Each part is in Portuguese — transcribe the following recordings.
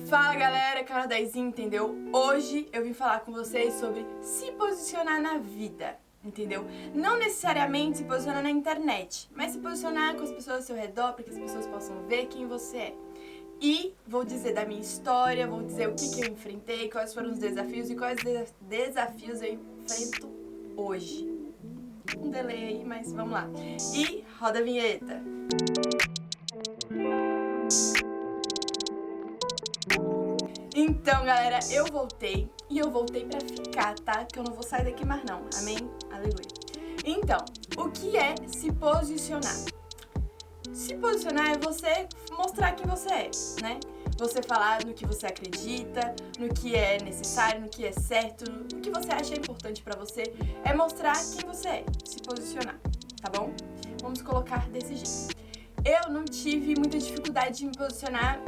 Fala galera, Cara 10, entendeu? Hoje eu vim falar com vocês sobre se posicionar na vida, entendeu? Não necessariamente se posicionar na internet, mas se posicionar com as pessoas ao seu redor para que as pessoas possam ver quem você é. E vou dizer da minha história, vou dizer o que eu enfrentei, quais foram os desafios e quais desafios eu enfrento hoje. Um delay aí, mas vamos lá. E roda a vinheta. Então, galera, eu voltei e eu voltei pra ficar, tá? Que eu não vou sair daqui mais não. Amém? Aleluia. Então, o que é se posicionar? Se posicionar é você mostrar quem você é, né? Você falar no que você acredita, no que é necessário, no que é certo, no que você acha importante pra você. É mostrar quem você é, se posicionar, tá bom? Vamos colocar desse jeito. Eu não tive muita dificuldade de me posicionar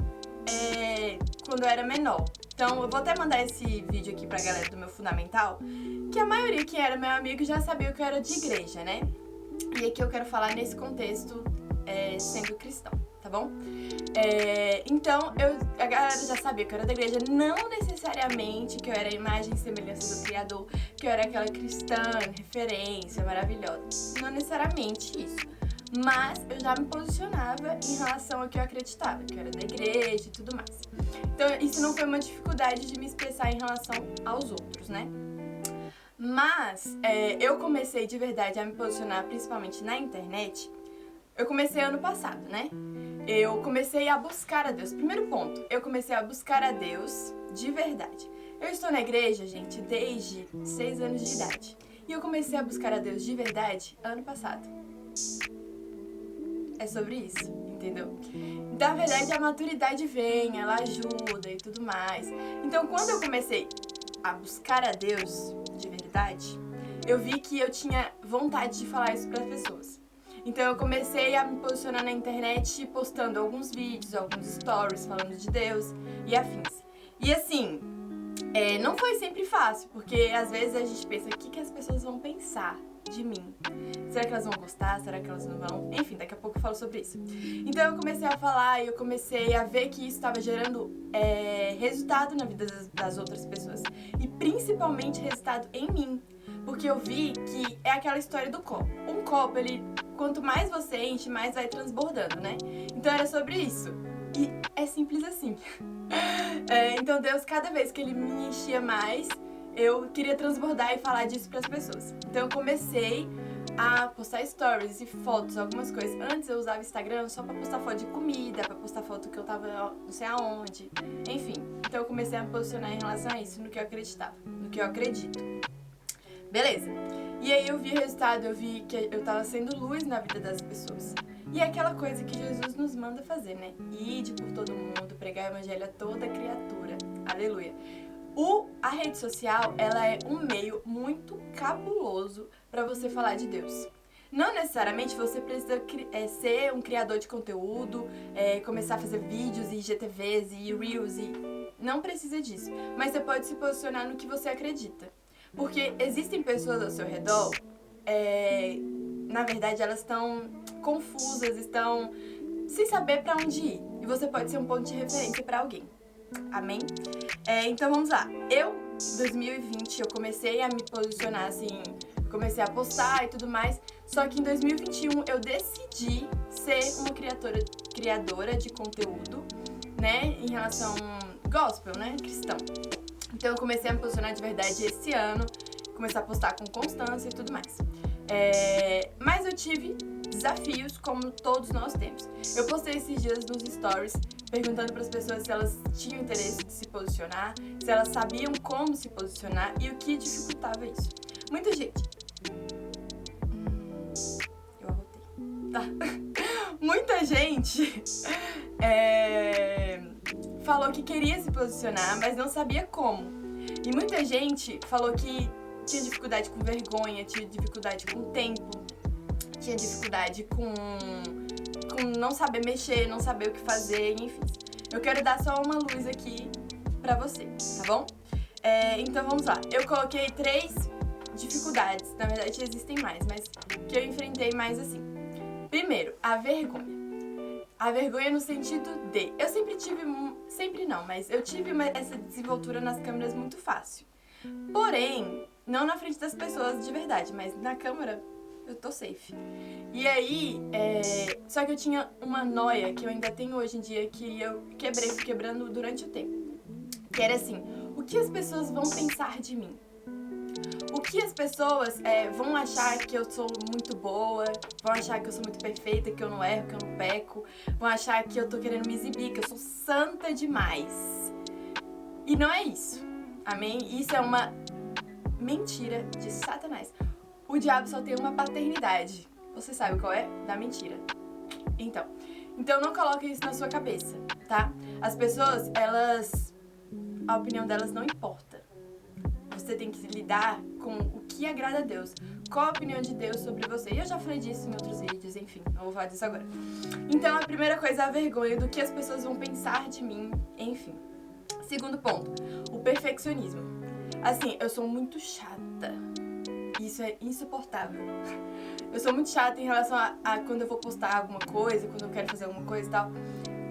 quando eu era menor. Então eu vou até mandar esse vídeo aqui pra galera do meu fundamental, que a maioria que era meu amigo já sabia que eu era de igreja, né? E aqui eu quero falar nesse contexto sendo cristão, tá bom? Então a galera já sabia que eu era da igreja, não necessariamente que eu era a imagem e semelhança do Criador, que eu era aquela cristã, referência maravilhosa. Não necessariamente isso. Mas eu já me posicionava em relação ao que eu acreditava, que eu era da igreja e tudo mais. Então isso não foi uma dificuldade de me expressar em relação aos outros, né? Mas eu comecei de verdade a me posicionar principalmente na internet. Eu comecei ano passado, né? Eu comecei a buscar a Deus. Primeiro ponto, eu comecei a buscar a Deus de verdade. Eu estou na igreja, gente, desde 6 anos de idade. E eu comecei a buscar a Deus de verdade ano passado. É sobre isso, entendeu? Na verdade, a maturidade vem, ela ajuda e tudo mais. Então, quando eu comecei a buscar a Deus de verdade, eu vi que eu tinha vontade de falar isso para as pessoas. Então, eu comecei a me posicionar na internet, postando alguns vídeos, alguns stories falando de Deus e afins. E assim, não foi sempre fácil, porque às vezes a gente pensa, o que as pessoas vão pensar de mim? Será que elas vão gostar? Será que elas não vão? Enfim, daqui a pouco eu falo sobre isso. Então eu comecei a falar e eu comecei a ver que isso estava gerando resultado na vida das outras pessoas. E principalmente resultado em mim. Porque eu vi que é aquela história do copo. Um copo, ele, quanto mais você enche, mais vai transbordando, né? Então era sobre isso. E é simples assim. Então Deus, cada vez que Ele me enchia mais, eu queria transbordar e falar disso para as pessoas. Então eu comecei a postar stories e fotos, algumas coisas. Antes eu usava Instagram só pra postar foto de comida, pra postar foto que eu tava não sei aonde, enfim. Então eu comecei a me posicionar em relação a isso, no que eu acreditava, no que eu acredito. Beleza. E aí eu vi o resultado, eu vi que eu tava sendo luz na vida das pessoas. E é aquela coisa que Jesus nos manda fazer, né? Ide por todo mundo, pregar o evangelho a toda criatura. Aleluia. A rede social, ela é um meio muito cabuloso para você falar de Deus. Não necessariamente você precisa ser um criador de conteúdo, começar a fazer vídeos e IGTVs e Reels, e não precisa disso. Mas você pode se posicionar no que você acredita. Porque existem pessoas ao seu redor, na verdade elas estão confusas, estão sem saber para onde ir. E você pode ser um ponto de referência para alguém. Amém? Então vamos lá. Em 2020, eu comecei a me posicionar assim, comecei a postar e tudo mais. Só que em 2021 eu decidi ser uma criadora de conteúdo, né? Em relação gospel, né? Cristão. Então eu comecei a me posicionar de verdade esse ano. Comecei a postar com constância e tudo mais. Mas eu tive desafios, como todos nós temos. Eu postei esses dias nos stories perguntando para as pessoas se elas tinham interesse de se posicionar, se elas sabiam como se posicionar e o que dificultava isso. Muita gente. Eu arrotei. Tá. Muita gente falou que queria se posicionar, mas não sabia como. E muita gente falou que tinha dificuldade com vergonha, tinha dificuldade com tempo, tinha dificuldade com não saber mexer, não saber o que fazer, enfim. Eu quero dar só uma luz aqui pra você, tá bom? Então vamos lá. Eu coloquei 3 dificuldades, na verdade existem mais, mas que eu enfrentei mais assim. Primeiro, a vergonha. A vergonha no sentido de... Eu sempre tive... Sempre não, mas eu tive essa desenvoltura nas câmeras muito fácil. Porém, não na frente das pessoas de verdade, mas na câmera eu tô safe. E aí, só que eu tinha uma noia que eu ainda tenho hoje em dia, que eu fui quebrando durante o tempo. Que era assim, o que as pessoas vão pensar de mim? O que as pessoas vão achar que eu sou muito boa, vão achar que eu sou muito perfeita, que eu não erro, que eu não peco, vão achar que eu tô querendo me exibir, que eu sou santa demais. E não é isso, amém? Isso é uma mentira de Satanás. O diabo só tem uma paternidade. Você sabe qual é? Da mentira. Então não coloque isso na sua cabeça, tá? As pessoas, a opinião delas não importa. Você tem que lidar com o que agrada a Deus. Qual a opinião de Deus sobre você? E eu já falei disso em outros vídeos, enfim, não vou falar disso agora. Então, a primeira coisa é a vergonha do que as pessoas vão pensar de mim, enfim. Segundo ponto, o perfeccionismo. Assim, eu sou muito chata. Isso é insuportável. Eu sou muito chata em relação a quando eu vou postar alguma coisa, quando eu quero fazer alguma coisa e tal.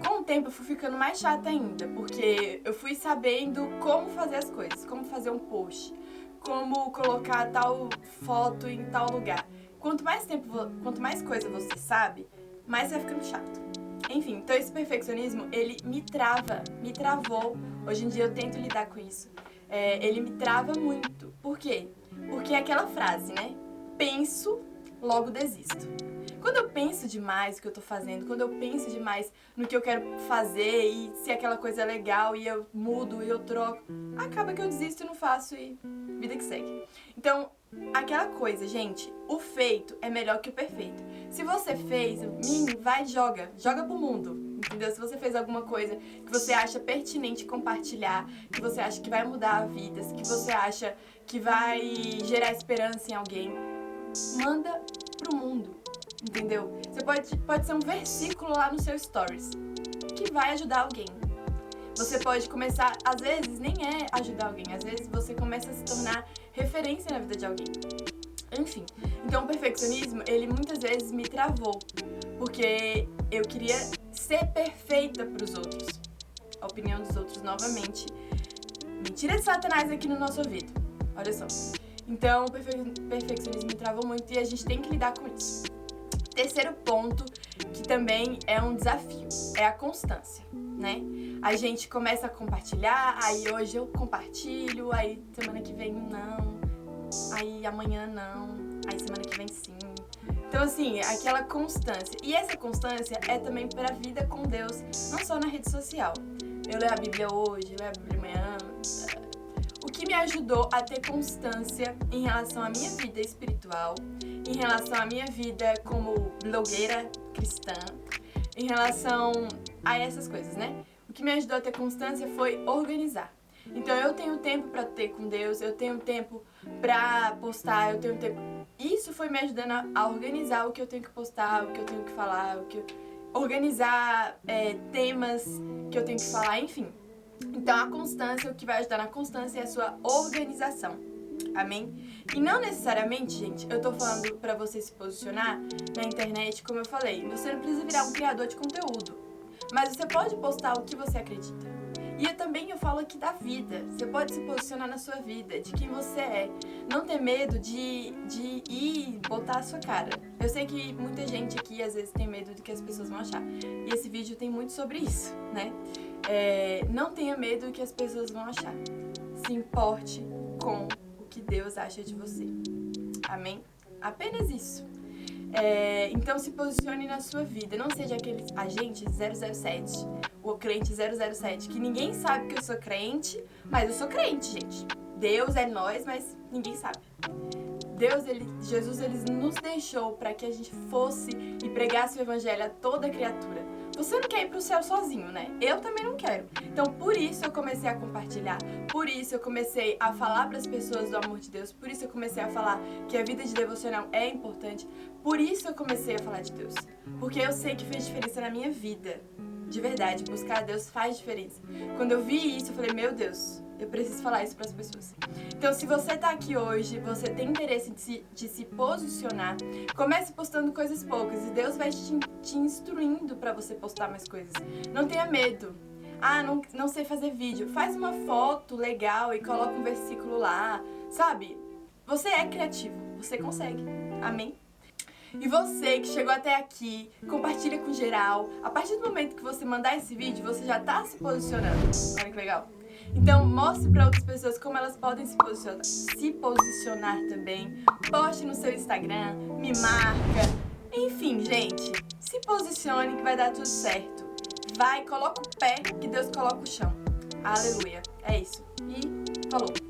Com o tempo eu fui ficando mais chata ainda, porque eu fui sabendo como fazer as coisas, como fazer um post, como colocar tal foto em tal lugar. Quanto mais coisa você sabe, mais você vai ficando chato. Enfim, então esse perfeccionismo, ele me travou. Hoje em dia eu tento lidar com isso. Ele me trava muito. Por quê? Porque é aquela frase, né? Penso, logo desisto. Quando eu penso demais no que eu tô fazendo, quando eu penso demais no que eu quero fazer e se aquela coisa é legal e eu mudo e eu troco, acaba que eu desisto e não faço e vida que segue. Então, aquela coisa, gente, o feito é melhor que o perfeito. Se você fez, vai e joga pro mundo, entendeu? Se você fez alguma coisa que você acha pertinente compartilhar, que você acha que vai mudar vidas, que você acha que vai gerar esperança em alguém, manda pro mundo. Entendeu? Você pode ser um versículo lá no seu stories que vai ajudar alguém. Você pode começar, às vezes nem é ajudar alguém, às vezes você começa a se tornar referência na vida de alguém. Enfim, então o perfeccionismo, ele muitas vezes me travou, porque eu queria ser perfeita pros outros. A opinião dos outros, novamente, mentira de Satanás aqui no nosso ouvido. Olha só. Então o perfeccionismo me travou muito e a gente tem que lidar com isso. Terceiro ponto, que também é um desafio, é a constância, né? A gente começa a compartilhar, aí hoje eu compartilho, aí semana que vem não, aí amanhã não, aí semana que vem sim. Então assim, aquela constância. E essa constância é também para a vida com Deus, não só na rede social. Eu leio a Bíblia hoje, eu leio a Bíblia amanhã. O que me ajudou a ter constância em relação à minha vida espiritual, em relação à minha vida como blogueira cristã, em relação a essas coisas, né? O que me ajudou a ter constância foi organizar. Então eu tenho tempo pra ter com Deus, eu tenho tempo pra postar, eu tenho tempo... Isso foi me ajudando a organizar o que eu tenho que postar, o que eu tenho que falar, organizar temas que eu tenho que falar, enfim. Então a constância, o que vai ajudar na constância é a sua organização. Amém? E não necessariamente, gente, eu tô falando pra você se posicionar na internet, como eu falei. Você não precisa virar um criador de conteúdo, mas você pode postar o que você acredita. E eu falo aqui da vida. Você pode se posicionar na sua vida, de quem você é. Não ter medo de ir botar a sua cara. Eu sei que muita gente aqui às vezes tem medo do que as pessoas vão achar. E esse vídeo tem muito sobre isso, né? Não tenha medo do que as pessoas vão achar. Se importe com o que Deus acha de você. Amém? Apenas isso. Então se posicione na sua vida. Não seja aquele agente 007, o crente 007, que ninguém sabe que eu sou crente, mas eu sou crente, gente. Deus é nós, mas ninguém sabe. Jesus, ele nos deixou para que a gente fosse e pregasse o evangelho a toda criatura. Você não quer ir pro céu sozinho, né? Eu também não quero. Então, por isso eu comecei a compartilhar. Por isso eu comecei a falar para as pessoas do amor de Deus. Por isso eu comecei a falar que a vida de devocional é importante. Por isso eu comecei a falar de Deus. Porque eu sei que fez diferença na minha vida. De verdade, buscar a Deus faz diferença. Quando eu vi isso, eu falei, meu Deus, eu preciso falar isso para as pessoas. Então, se você tá aqui hoje, você tem interesse de se posicionar, comece postando coisas poucas e Deus vai te instruindo para você postar mais coisas. Não tenha medo. Ah, não sei fazer vídeo. Faz uma foto legal e coloca um versículo lá, sabe? Você é criativo, você consegue. Amém? E você que chegou até aqui, compartilha com geral. A partir do momento que você mandar esse vídeo, você já tá se posicionando. Olha que legal. Então, mostre para outras pessoas como elas podem se posicionar também. Poste no seu Instagram, me marca. Enfim, gente, se posicione que vai dar tudo certo. Vai, coloca o pé que Deus coloca o chão. Aleluia. É isso. E falou.